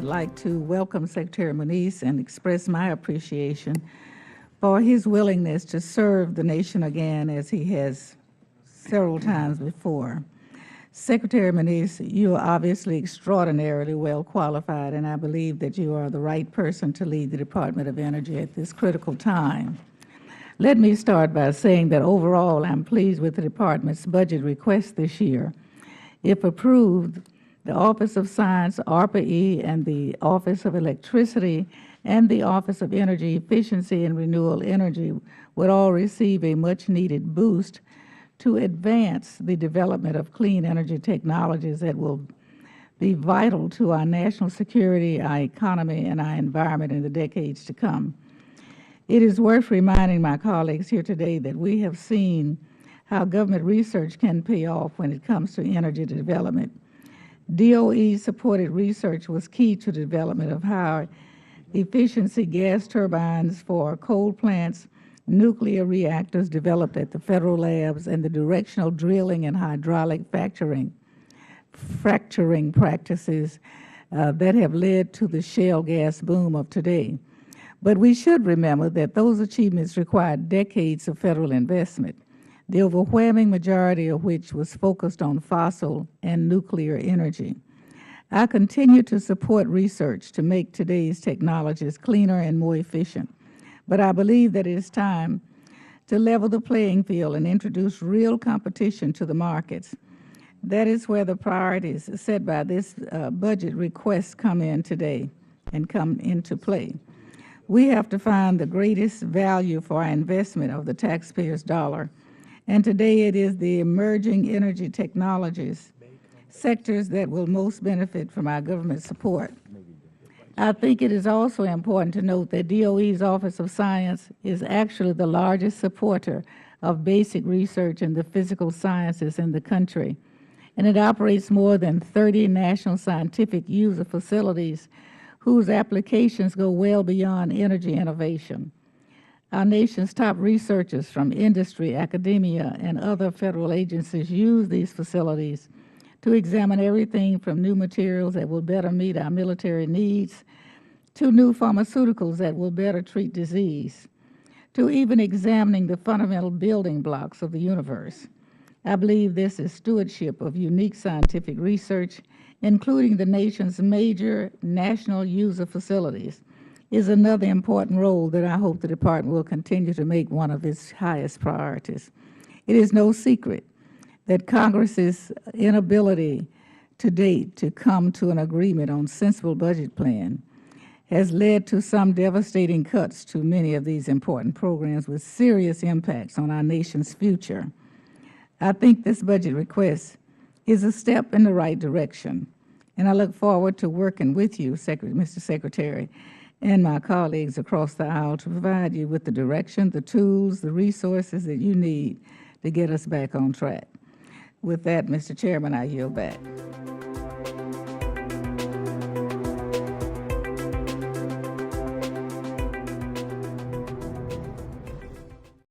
like to welcome Secretary Moniz and express my appreciation for his willingness to serve the nation again as he has several times before. Secretary Moniz, you are obviously extraordinarily well qualified, and I believe that you are the right person to lead the Department of Energy at this critical time. Let me start by saying that overall I'm pleased with the Department's budget request this year. If approved, the Office of Science, ARPA-E, and the Office of Electricity and the Office of Energy Efficiency and Renewable Energy would all receive a much-needed boost to advance the development of clean energy technologies that will be vital to our national security, our economy, and our environment in the decades to come. It is worth reminding my colleagues here today that we have seen how government research can pay off when it comes to energy development. DOE-supported research was key to the development of high-efficiency gas turbines for coal plants, nuclear reactors developed at the federal labs, and the directional drilling and hydraulic fracturing practices that have led to the shale gas boom of today. But we should remember that those achievements required decades of federal investment, the overwhelming majority of which was focused on fossil and nuclear energy. I continue to support research to make today's technologies cleaner and more efficient, but I believe that it is time to level the playing field and introduce real competition to the markets. That is where the priorities set by this budget request come in today and come into play. We have to find the greatest value for our investment of the taxpayer's dollar. And today it is the emerging energy technologies sectors that will most benefit from our government support. I think it is also important to note that DOE's Office of Science is actually the largest supporter of basic research in the physical sciences in the country, and it operates more than 30 national scientific user facilities whose applications go well beyond energy innovation. Our nation's top researchers from industry, academia, and other federal agencies use these facilities to examine everything from new materials that will better meet our military needs to new pharmaceuticals that will better treat disease, to even examining the fundamental building blocks of the universe. I believe this is stewardship of unique scientific research, including the nation's major national user facilities, is another important role that I hope the Department will continue to make one of its highest priorities. It is no secret that Congress's inability to date to come to an agreement on sensible budget plan has led to some devastating cuts to many of these important programs with serious impacts on our nation's future. I think this budget request is a step in the right direction, and I look forward to working with you, Mr. Secretary, and my colleagues across the aisle to provide you with the direction, the tools, the resources that you need to get us back on track. With that, Mr. Chairman, I yield back.